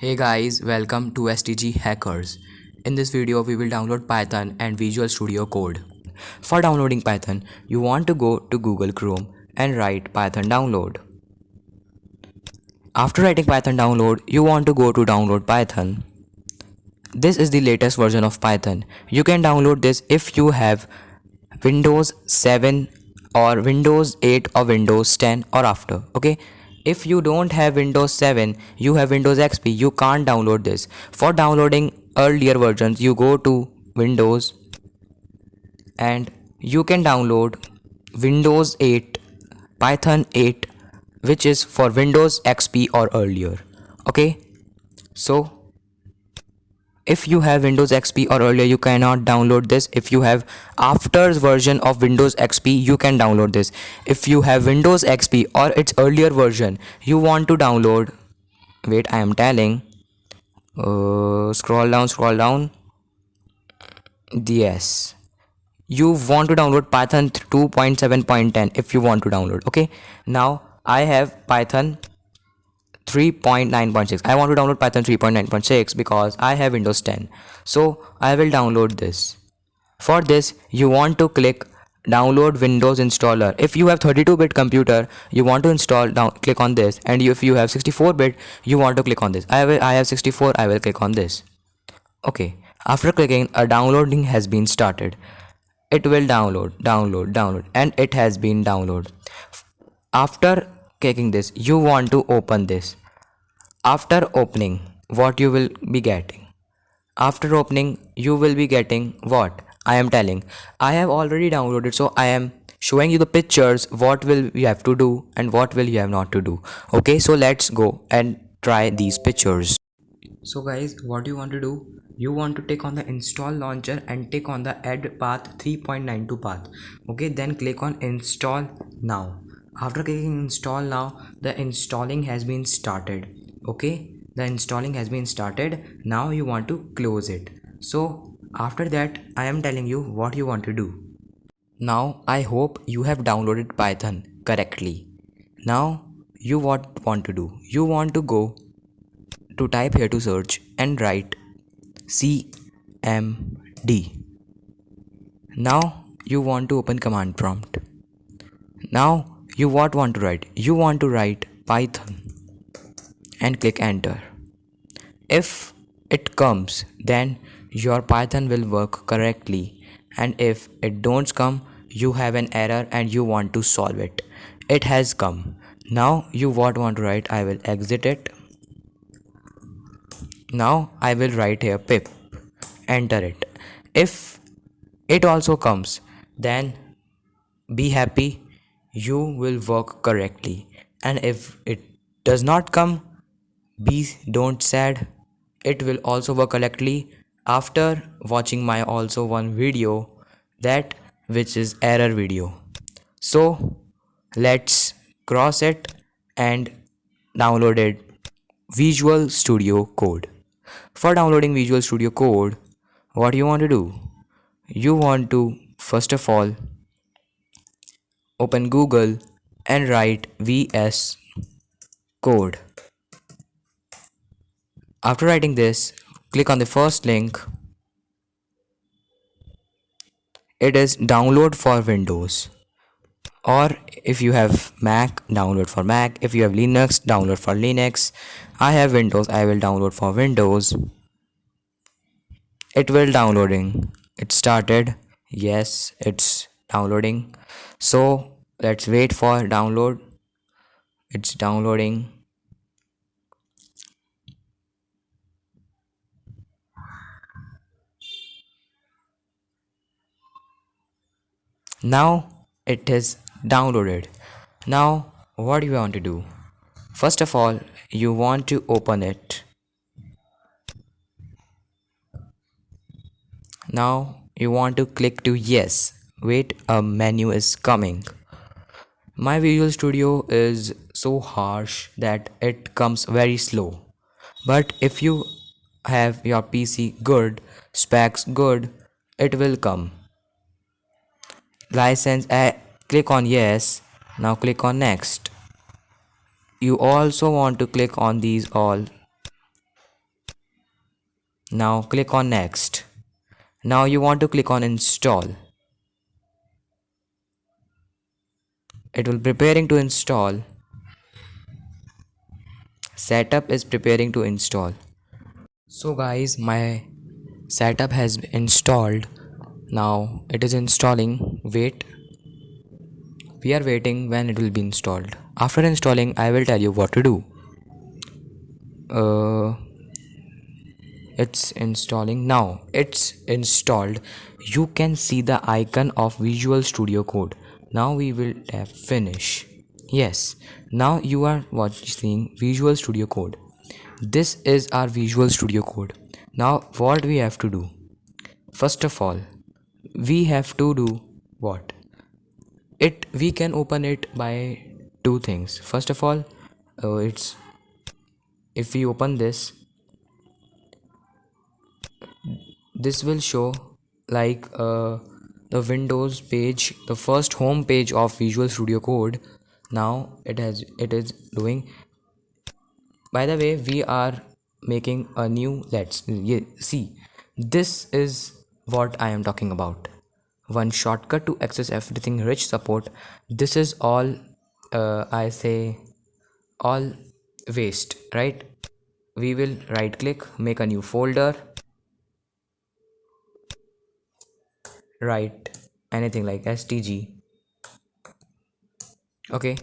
Hey guys, welcome to STG Hackers. In this video, we will download Python and Visual Studio Code. For downloading Python, you want to go to Google Chrome and write Python download. After writing Python download, you want to go to download Python. This is the latest version of Python. You can download this if you have Windows 7 or Windows 8 or Windows 10 or after. Okay, if you don't have Windows 7, you have Windows XP, you can't download this. For downloading earlier versions, you go to Windows and you can download Windows 8 Python 8, which is for Windows XP or earlier. Okay, so if you have Windows XP or earlier, you cannot download this. If you have after version of Windows XP, you can download this. If you have Windows XP or its earlier version, you want to download, wait, I am telling, scroll down, yes, you want to download Python 2.7.10 if you want to download. Okay, now I have Python 3.9.6. I want to download Python 3.9.6 because I have Windows 10. So I will download this. For this, you want to click download Windows installer. If you have 32-bit computer, you want to install, click on this. And if you have 64-bit, you want to click on this. I have 64, I will click on this. Okay, after clicking, a downloading has been started. It will download, and it has been downloaded. After clicking this, you want to open this. After opening, what you will be getting? After opening, you will be getting what I am telling. I have already downloaded, so I am showing you the pictures, what will you have to do and what will you have not to do. Okay, so let's go and try these pictures. So guys, what you want to do, you want to take on the install launcher and take on the add path 3.92 path. Okay, then click on install now. After clicking install now, the installing has been started. Okay, the installing has been started. Now you want to close it. So after that, I am telling you what you want to do. Now I hope you have downloaded Python correctly. Now you what want to do? You want to go to type here to search and write cmd. Now you want to open command prompt. Now you what want to write? You want to write Python and click enter. If it comes, then your Python will work correctly, and if it don't come, you have an error and you want to solve it. It has come. Now you what want to write? I will exit it. Now I will write here pip, enter it. If it also comes, then be happy, you will work correctly. And if it does not come, don't sad, it will also work correctly after watching my also one video, that which is error video. So let's cross it and download it, Visual Studio Code. For downloading Visual Studio Code, what you want to do? You want to first of all open Google and write VS Code. After writing this, click on the first link. It is download for Windows, or if you have Mac, download for Mac. If you have Linux, download for Linux. I have Windows, I will download for Windows. It will downloading. It started. Yes, it's downloading. So let's wait for download. It's downloading. Now it is downloaded. Now what do you want to do? First of all, you want to open it. Now you want to click to yes. Wait, a menu is coming. My Visual Studio is so harsh that it comes very slow. But if you have your PC good, specs good, it will come. License, click on yes. Now click on next. You also want to click on these all Now click on next. Now you want to click on install. It will preparing to install. Setup is preparing to install. So guys, my setup has been installed. Now it is installing. Wait. We are waiting when it will be installed. After installing, I will tell you what to do. Uh, it's installing now. It's installed. You can see the icon of Visual Studio Code. Now we will tap finish. Yes, now you are watching Visual Studio Code. This is our Visual Studio Code. Now what we have to do? First of all, we have to do what? We can open it by two things. First of all, it's if we open this will show like the Windows page, the first home page of Visual Studio Code. Now it is doing. By the way, we are making a new. Let's see. This is what I am talking about. One shortcut to access everything rich support. This is all I say all waste, right? We will right click, make a new folder, write anything like STG. Okay,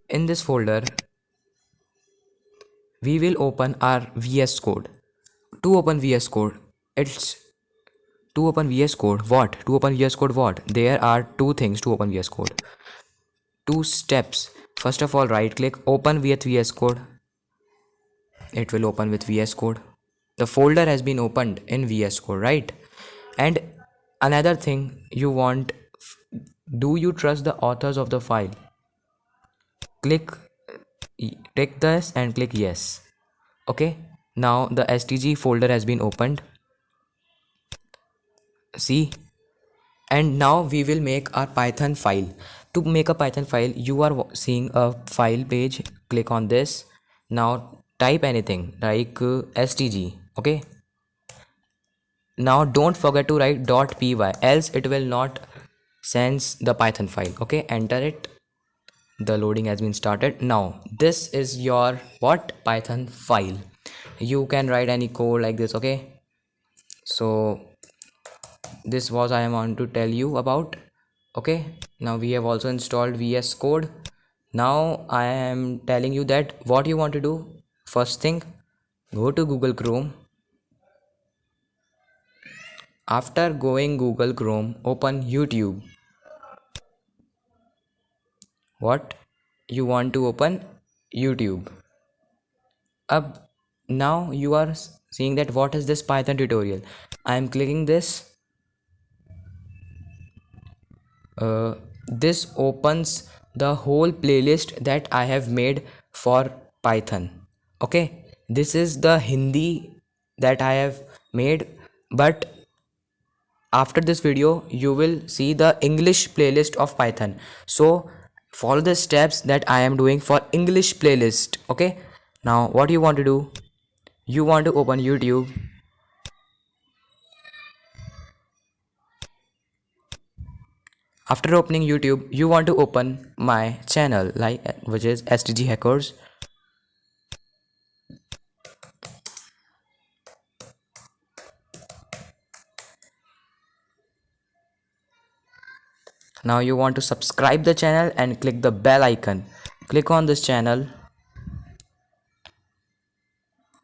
in this folder we will open our VS Code. To open VS Code, it's to open VS Code. What? To open VS Code, what? There are two things to open VS Code. Two steps. First of all, right click, open with VS Code. It will open with VS Code. The folder has been opened in VS Code, right? And another thing you want, do you trust the authors of the file? Click, take this and click yes. Okay, now the STG folder has been opened. See, and now we will make our Python file. To make a Python file, you are seeing a file page. Click on this. Now type anything like STG. Okay, now don't forget to write .py, else it will not sense the Python file. Okay, enter it. The loading has been started. Now this is your what? Python file. You can write any code like this. Okay, so this was I am on to tell you about. Okay, now we have also installed VS Code. Now I am telling you that what you want to do. First thing, go to Google Chrome. After going Google Chrome, open YouTube. What you want to open? YouTube. Up now you are seeing that what is this Python tutorial. I am clicking this. This opens the whole playlist that I have made for Python. Okay, this is the Hindi that I have made, but after this video you will see the English playlist of Python. So follow the steps that I am doing for English playlist. Okay, now what you want to do, you want to open YouTube. After opening YouTube, you want to open my channel, like which is STG Hackers. Now you want to subscribe the channel and click the bell icon. Click on this channel.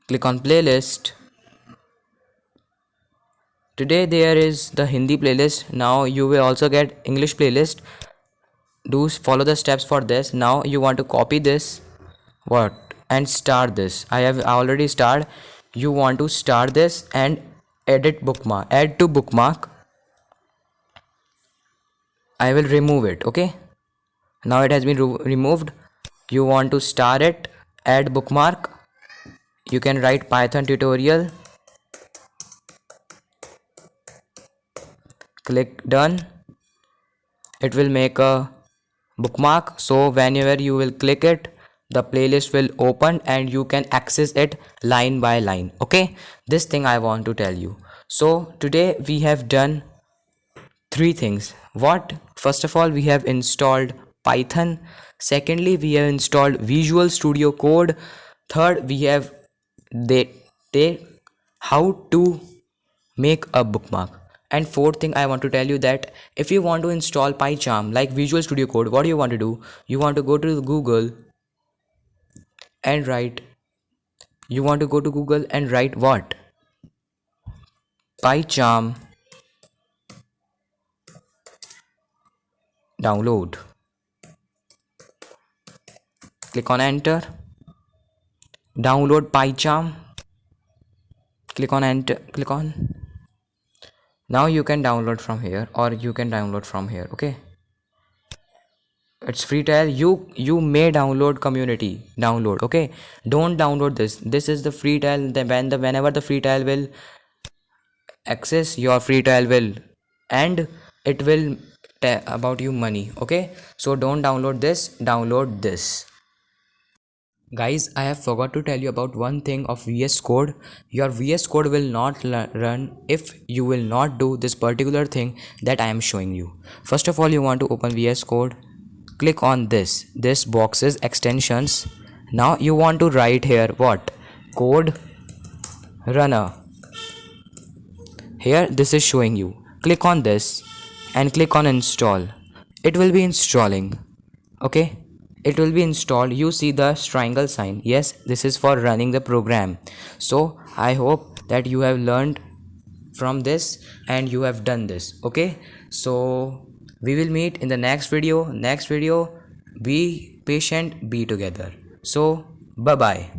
Click on playlist. Today there is the Hindi playlist. Now you will also get English playlist. Do follow the steps for this. Now you want to copy this. What? And start this. I have already started. You want to start this and edit bookmark. Add to bookmark. I will remove it. Okay. Now it has been removed. You want to start it. Add bookmark. You can write Python tutorial. Click done. It will make a bookmark, so whenever you will click it, the playlist will open and you can access it line by line. Okay, this thing I want to tell you. So today we have done three things. What? First of all, we have installed Python. Secondly, we have installed Visual Studio Code. Third, we have they how to make a bookmark. And fourth thing I want to tell you that if you want to install PyCharm like Visual Studio Code, what do you want to do? You want to go to Google and write. You want to go to Google and write what? PyCharm download. Click on enter. Download PyCharm. Click on enter. Click on. Now you can download from here or you can download from here. Okay, it's free trial. You may download community download. Okay, don't download this is the free trial. Then whenever the free trial will access, your free trial will end, it will tell about you money. Okay, so don't download this, download this. Guys, I have forgot to tell you about one thing of VS Code. Your VS Code will not run if you will not do this particular thing that I am showing you. First of all, you want to open VS Code. Click on this box is extensions. Now you want to write here what? Code runner. Here this is showing you. Click on this and click on install. It will be installing. Okay, it will be installed. You see the triangle sign. Yes, this is for running the program. So I hope that you have learned from this and you have done this. Okay, so we will meet in the next video. Be patient, be together. So bye bye.